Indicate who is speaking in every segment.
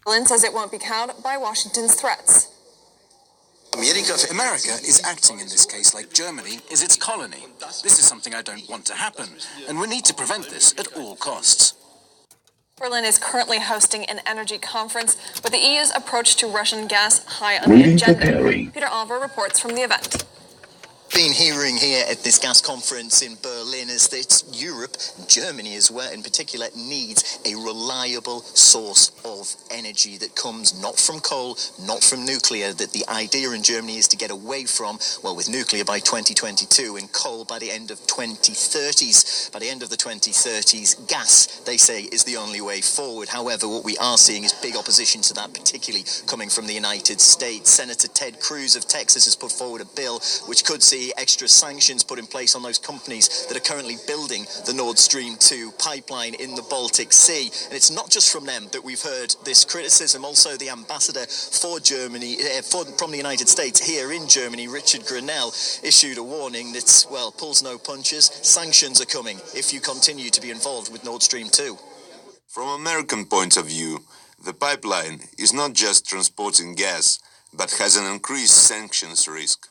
Speaker 1: Berlin says it won't be cowed by Washington's threats.
Speaker 2: America is acting in this case like Germany is its colony. This is something I don't want to happen, and we need to prevent this at all costs.
Speaker 1: Berlin is currently hosting an energy conference with the EU's approach to Russian gas high on the agenda. Peter Oliver reports from the event.
Speaker 3: Been hearing here at this gas conference in Berlin is that Europe, Germany as well in particular, needs a reliable source of energy that comes not from coal, not from nuclear, that the idea in Germany is to get away from, well, with nuclear by 2022 and coal by the end of 2030s. By the end of the 2030s, gas, they say, is the only way forward. However, what we are seeing is big opposition to that, particularly coming from the United States. Senator Ted Cruz of Texas has put forward a bill which could see extra sanctions put in place on those companies that are currently building the Nord Stream 2 pipeline in the Baltic Sea. And it's not just from them that we've heard this criticism. Also, the ambassador for Germany, from the United States here in Germany, Richard Grenell, issued a warning that, well, pulls no punches. Sanctions are coming if you continue to be involved with Nord Stream 2.
Speaker 4: From American point of view, the pipeline is not just transporting gas, but has an increased sanctions risk.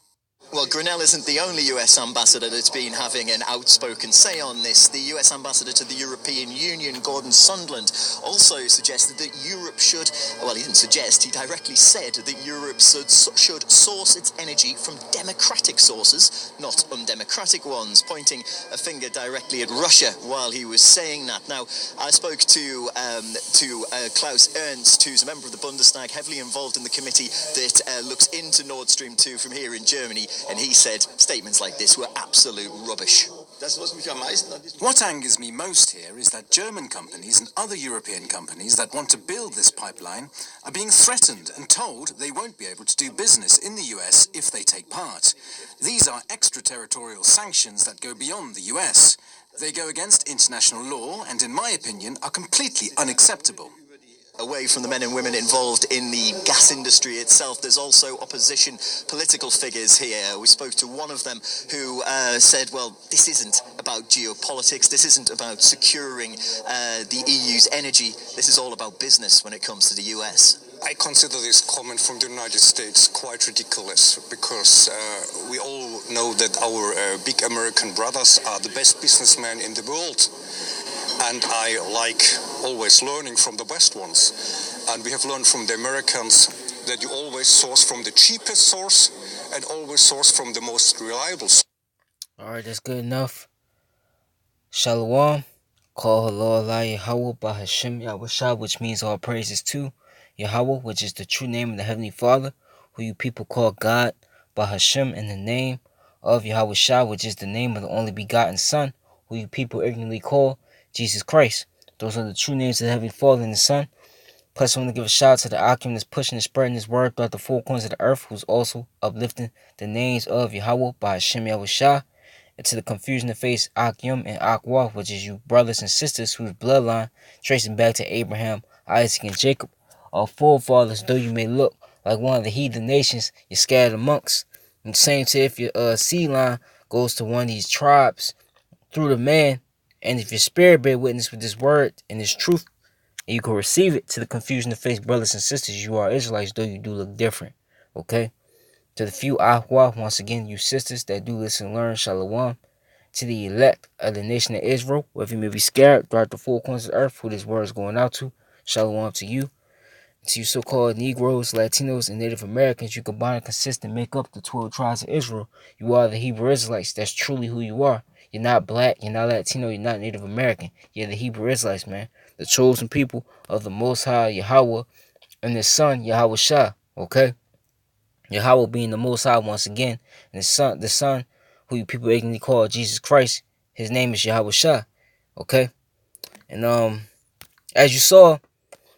Speaker 3: Well, Grenell isn't the only US ambassador that's been having an outspoken say on this. The US ambassador to the European Union, Gordon Sondland, also suggested that Europe should, well, he didn't suggest, he directly said that Europe should source its energy from democratic sources, not undemocratic ones, pointing a finger directly at Russia while he was saying that. Now, I spoke to Klaus Ernst, who's a member of the Bundestag, heavily involved in the committee that looks into Nord Stream 2 from here in Germany. And he said statements like this were absolute rubbish.
Speaker 2: What angers me most here is that German companies and other European companies that want to build this pipeline are being threatened and told they won't be able to do business in the US if they take part. These are extraterritorial sanctions that go beyond the US. They go against international law and, in my opinion, are completely unacceptable.
Speaker 3: Away from the men and women involved in the gas industry itself, there's also opposition political figures here. We spoke to one of them who said, well, this isn't about geopolitics, this isn't about securing the EU's energy, this is all about business when it comes to the US.
Speaker 5: I consider this comment from the United States quite ridiculous because we all know that our big American brothers are the best businessmen in the world. And I like always learning from the best ones. And we have learned from the Americans that you always source from the cheapest source and always source from the most reliable source.
Speaker 6: Alright, that's good enough. Shalom. Call Allah Yahweh Bahashem Yahweh, which means all praises to Yahweh, which is the true name of the Heavenly Father, who you people call God, Bahashem, in the name of Yahweh, which is the name of the only begotten Son, who you people ignorantly call Jesus Christ. Those are the true names of the Heavenly Father and the Son. Plus, I want to give a shout out to the Akim that's pushing and spreading his word throughout the four corners of the earth, who's also uplifting the names of Yahweh by Hashem Yahweh, and to the confusion of face Akim and Akwa, which is you brothers and sisters whose bloodline, tracing back to Abraham, Isaac, and Jacob, are forefathers, though you may look like one of the heathen nations you're scattered amongst. And same to if your seed line goes to one of these tribes through the man. And if your spirit bear witness with this word and this truth, and you can receive it, to the confusion of face brothers and sisters, you are Israelites, though you do look different. Okay? To the few Ahwa, once again, you sisters that do listen and learn, Shalom. To the elect of the nation of Israel, whether you may be scared throughout the four corners of the earth, who this word is going out to, Shalom to you. To you so-called Negroes, Latinos, and Native Americans, you combine and consist and make up the 12 tribes of Israel. You are the Hebrew Israelites. That's truly who you are. You're not black, you're not Latino, you're not Native American. You're the Hebrew Israelites, man. The chosen people of the Most High Yahweh and His Son, Yahweh Shah. Okay? Yahweh being the Most High once again. And the Son, who you people ignorantly call Jesus Christ, His name is Yahweh Shah. Okay? And as you saw,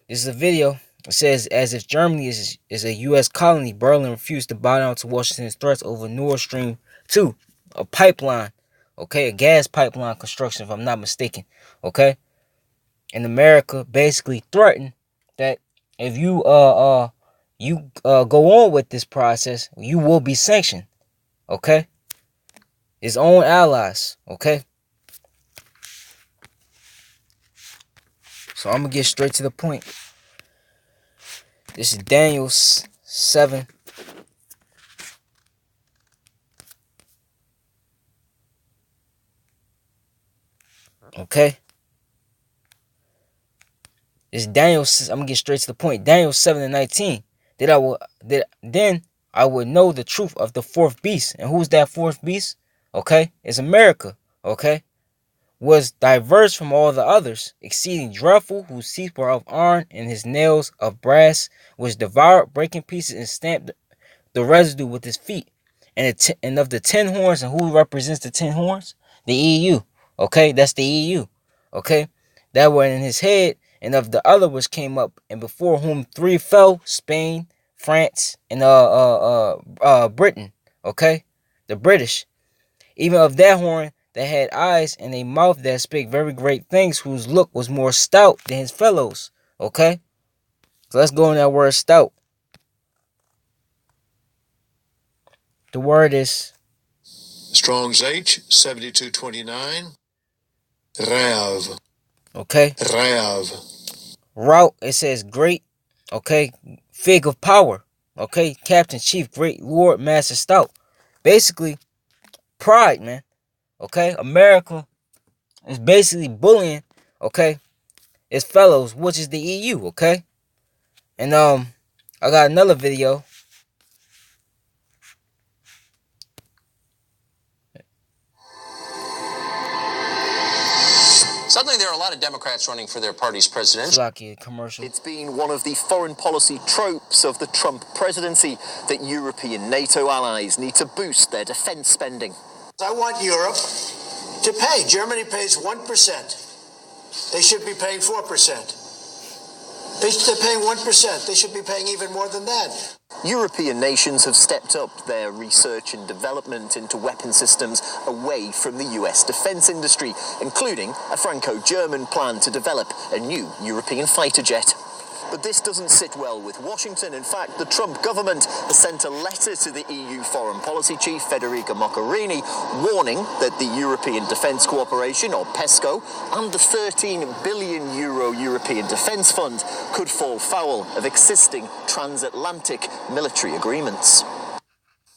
Speaker 6: this is a video. It says, as if Germany is a U.S. colony, Berlin refused to bow down to Washington's threats over Nord Stream 2, a pipeline. Okay, a gas pipeline construction, if I'm not mistaken. Okay, and America basically threatened that if you go on with this process, you will be sanctioned. Okay, his own allies. Okay, so I'm gonna get straight to the point. This is Daniel 7. Okay. It's Daniel. I'm gonna get straight to the point. Daniel 7:19. Then I would know the truth of the fourth beast. And who's that fourth beast? Okay, it's America. Okay, was diverse from all the others, exceeding dreadful, whose teeth were of iron, and his nails of brass, which devoured, breaking pieces, and stamped the residue with his feet. And of the 10 horns, and who represents the 10 horns? The EU. Okay, that's the EU. Okay, that were in his head, and of the other which came up, and before whom 3 fell: Spain, France, and Britain. Okay, the British. Even of that horn that had eyes and a mouth that spake very great things, whose look was more stout than his fellows. Okay, so let's go on that word stout. The word is
Speaker 7: Strong's H 7229. Rav.
Speaker 6: okay.
Speaker 7: Rav.
Speaker 6: Route, it says great. Okay, fig of power. Okay, captain, chief, great lord, master, stout. Basically, pride, man. Okay, America is basically bullying. Okay, its fellows, which is the EU. Okay, and I got another video.
Speaker 8: Suddenly, there are a lot of Democrats running for their party's presidential
Speaker 6: Commercial.
Speaker 3: It's been one of the foreign policy tropes of the Trump presidency that European NATO allies need to boost their defense spending.
Speaker 7: I want Europe to pay. Germany pays 1%. They should be paying 4%. They're paying 1%. They should be paying even more than that.
Speaker 3: European nations have stepped up their research and development into weapon systems away from the US defense industry, including a Franco-German plan to develop a new European fighter jet. But this doesn't sit well with Washington. In fact, the Trump government has sent a letter to the EU Foreign Policy Chief, Federica Mogherini, warning that the European Defence Cooperation, or PESCO, and the €13 billion European Defence Fund could fall foul of existing transatlantic military agreements.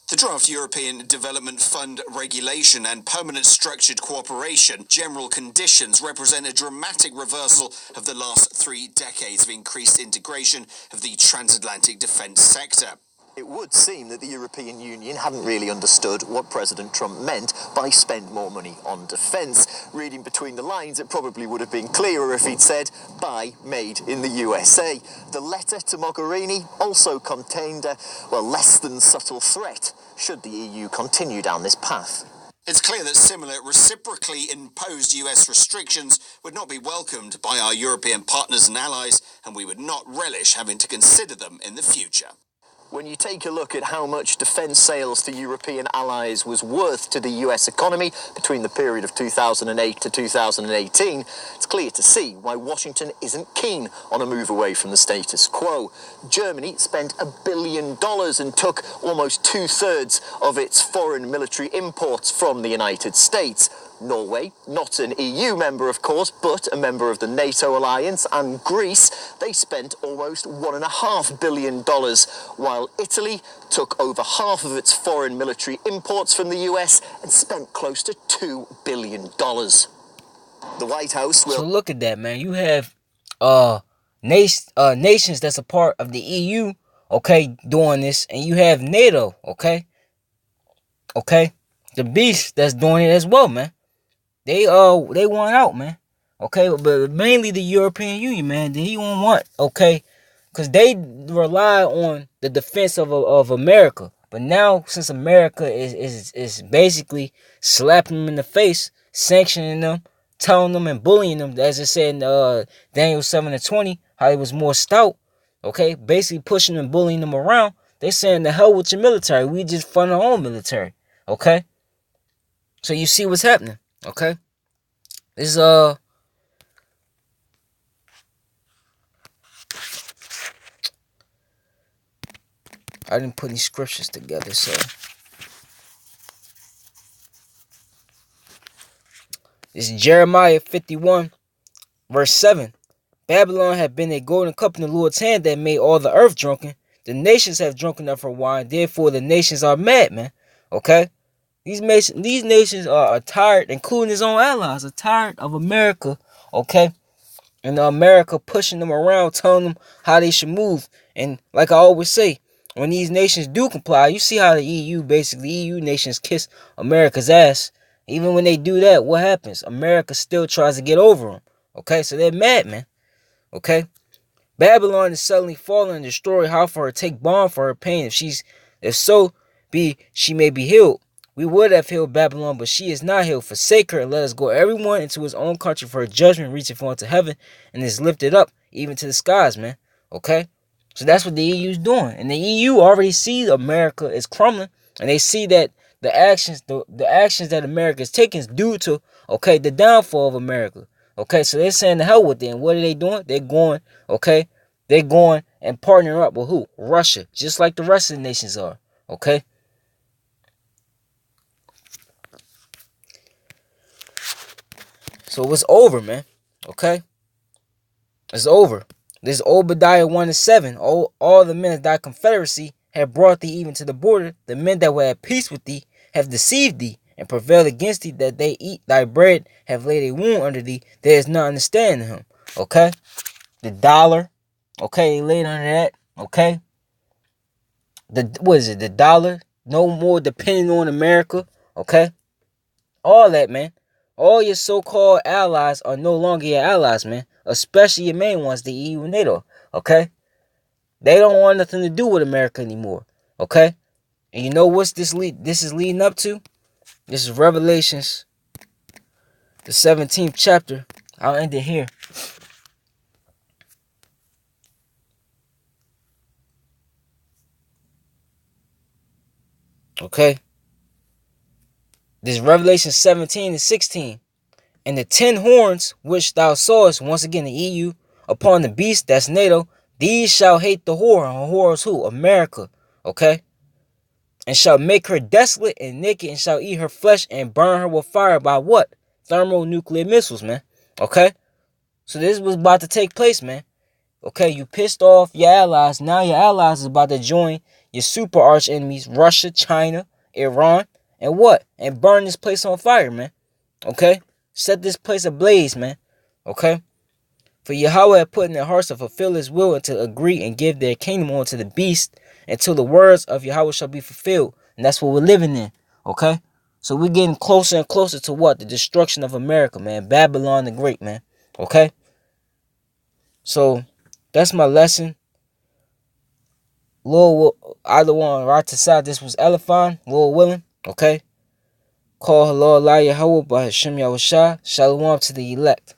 Speaker 2: The draft European Development Fund regulation and permanent structured cooperation general conditions represent a dramatic reversal of the last 3 decades of increased integration of the transatlantic defence sector.
Speaker 3: It would seem that the European Union hadn't really understood what President Trump meant by spend more money on defence. Reading between the lines, it probably would have been clearer if he'd said, buy made in the USA. The letter to Mogherini also contained a, less than subtle threat, should the EU continue down this path.
Speaker 2: It's clear that similar reciprocally imposed US restrictions would not be welcomed by our European partners and allies, and we would not relish having to consider them in the future.
Speaker 3: When you take a look at how much defence sales to European allies was worth to the US economy between the period of 2008 to 2018, it's clear to see why Washington isn't keen on a move away from the status quo. Germany spent $1 billion and took almost 2/3 of its foreign military imports from the United States. Norway, not an EU member of course, but a member of the NATO alliance, and Greece, they spent almost $1.5 billion, while Italy took over half of its foreign military imports from the US and spent close to $2 billion. The White House will...
Speaker 6: So look at that, man. You have nations that's a part of the EU, okay, doing this, and you have NATO, okay? Okay? The beast that's doing it as well, man. They want out, man. Okay, but mainly the European Union, man. They don't want, okay, because they rely on the defense of America. But now, since America is basically slapping them in the face, sanctioning them, telling them and bullying them, as I said in Daniel 7:20, how he was more stout. Okay, basically pushing and bullying them around. They saying the hell with your military. We just fund our own military. Okay, so you see what's happening. Okay, this I didn't put any scriptures together, so it's Jeremiah 51 verse 7. Babylon had been a golden cup in the Lord's hand that made all the earth drunken. The nations have drunken of her wine, therefore the nations are mad, man. Okay? These nations are tired, including his own allies, are tired of America, okay? And America pushing them around, telling them how they should move. And like I always say, when these nations do comply, you see how the EU nations kiss America's ass. Even when they do that, what happens? America still tries to get over them. Okay, so they're mad, man. Okay? Babylon is suddenly fallen and destroyed. How for her take balm for her pain? If so be she may be healed. We would have healed Babylon, but she is not healed. Forsake her and let us go everyone into his own country, for her judgment reacheth unto heaven and is lifted up even to the skies, man. Okay? So that's what the EU is doing. And the EU already sees America is crumbling, and they see that the actions that America is taking is due to, okay, the downfall of America. Okay, so they're saying the hell with it. And what are they doing? They're going, okay, they're going and partnering up with who? Russia, just like the rest of the nations are. Okay? So it's over, man. Okay? It's over. This Obadiah 1:7. All the men of thy confederacy have brought thee even to the border. The men that were at peace with thee have deceived thee and prevailed against thee, that they eat thy bread, have laid a wound under thee. There is none understanding him. Okay? The dollar. Okay, they laid under that. Okay? What is it? The dollar. No more depending on America. Okay? All that, man. All your so-called allies are no longer your allies, man. Especially your main ones, the EU and NATO. Okay? They don't want nothing to do with America anymore. Okay? And you know what's this is leading up to? This is Revelations, the 17th chapter. I'll end it here. Okay? This is Revelation 17 and 16. And the 10 horns which thou sawest, once again the EU, upon the beast, that's NATO, these shall hate the whore. And her whore is who? America. Okay? And shall make her desolate and naked, and shall eat her flesh and burn her with fire by what? Thermonuclear missiles, man. Okay? So this was about to take place, man. Okay, you pissed off your allies. Now your allies is about to join your super arch enemies, Russia, China, Iran, and what? And burn this place on fire, man. Okay? Set this place ablaze, man. Okay? For Yahweh had put in their hearts to fulfill his will and to agree and give their kingdom unto the beast until the words of Yahweh shall be fulfilled. And that's what we're living in. Okay? So we're getting closer and closer to what? The destruction of America, man. Babylon the Great, man. Okay? So that's my lesson. Lord, either one, right to side. This was Elephant, Lord willing. Okay? Call Lord Yahweh by Hashem Yahushua. Shalom to the elect.